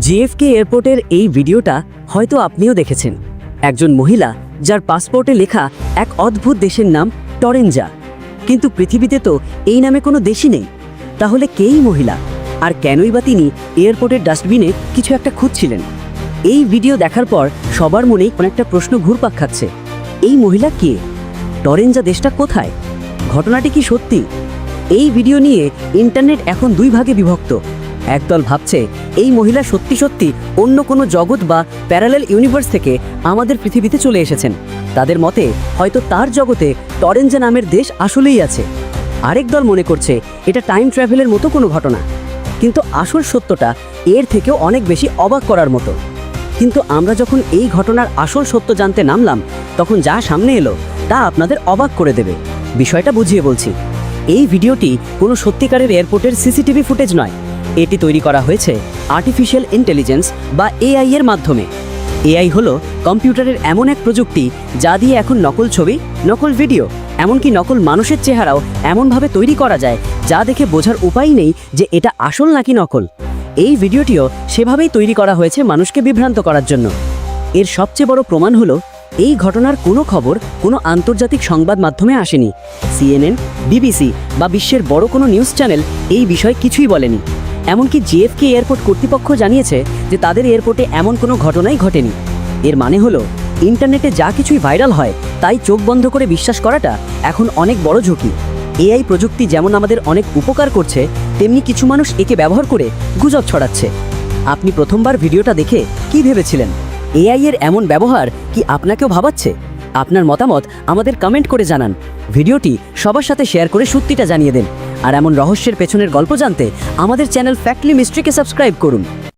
জিএফকে এয়ারপোর্টের এই ভিডিওটা হয়তো আপনিও দেখেছেন। একজন মহিলা যার পাসপোর্টে লেখা এক অদ্ভুত দেশের নাম টরেঞ্জা, কিন্তু পৃথিবীতে তো এই নামে কোনো দেশই নেই। তাহলে কেই মহিলা, আর কেনই বা তিনি এয়ারপোর্টের ডাস্টবিনে কিছু একটা খুঁজছিলেন? এই ভিডিও দেখার পর সবার মনেই অনেকটা প্রশ্ন ঘুরপাক খাচ্ছে। এই মহিলা কে? টরেঞ্জা দেশটা কোথায়? ঘটনাটি কি সত্যি? এই ভিডিও নিয়ে ইন্টারনেট এখন দুই ভাগে বিভক্ত। একদল ভাবছে এই মহিলা সত্যি সত্যি অন্য কোনো জগৎ বা প্যারালেল ইউনিভার্স থেকে আমাদের পৃথিবীতে চলে এসেছেন। তাদের মতে হয়তো তার জগতে টরেঞ্জা নামের দেশ আসলেই আছে। আরেক দল মনে করছে এটা টাইম ট্রাভেলের মতো কোনো ঘটনা, কিন্তু আসল সত্যটা এর থেকেও অনেক বেশি অবাক করার মতো। কিন্তু আমরা যখন এই ঘটনার আসল সত্য জানতে নামলাম, তখন যা সামনে এলো তা আপনাদের অবাক করে দেবে। বিষয়টা বুঝিয়ে বলছি। এই ভিডিওটি কোনো সত্যিকারের এয়ারপোর্টের সিসিটিভি ফুটেজ নয়। এটি তৈরি করা হয়েছে আর্টিফিশিয়াল ইন্টেলিজেন্স বা এআই এর মাধ্যমে। এআই হলো কম্পিউটারের এমন এক প্রযুক্তি যা দিয়ে এখন নকল ছবি, নকল ভিডিও, এমনকি নকল মানুষের চেহারাও এমনভাবে তৈরি করা যায় যা দেখে বোঝার উপায় নেই যে এটা আসল নাকি নকল। এই ভিডিওটিও সেভাবেই তৈরি করা হয়েছে মানুষকে বিভ্রান্ত করার জন্য। এর সবচেয়ে বড় প্রমাণ হলো এই ঘটনার কোনো খবর কোনো আন্তর্জাতিক সংবাদ মাধ্যমে আসেনি। সিএনএন, বিবিসি বা বিশ্বের বড় কোনো নিউজ চ্যানেল এই বিষয়ে কিছুই বলেনি। এমনকি জিএফকে এয়ারপোর্ট কর্তৃপক্ষ জানিয়েছে যে তাদের এয়ারপোর্টে এমন কোনো ঘটনাই ঘটেনি। এর মানে হলো ইন্টারনেটে যা কিছুই ভাইরাল হয় তাই চোখ বন্ধ করে বিশ্বাস করাটা এখন অনেক বড় ঝুঁকি। এআই প্রযুক্তি যেমন আমাদের অনেক উপকার করছে, তেমনি কিছু মানুষ একে ব্যবহার করে গুজব ছড়াচ্ছে। আপনি প্রথমবার ভিডিওটা দেখে কি ভেবেছিলেন? এআই এর এমন ব্যবহার কি আপনাকেও ভাবাচ্ছে? আপনার মতামত আমাদের কমেন্ট করে জানান। ভিডিওটি সবার সাথে শেয়ার করে সত্যিটা জানিয়ে দেন। আর এমন রহস্যের পেছনের গল্প জানতে আমাদের চ্যানেল ফ্যাক্টলি মিস্ট্রিকে সাবস্ক্রাইব করুন।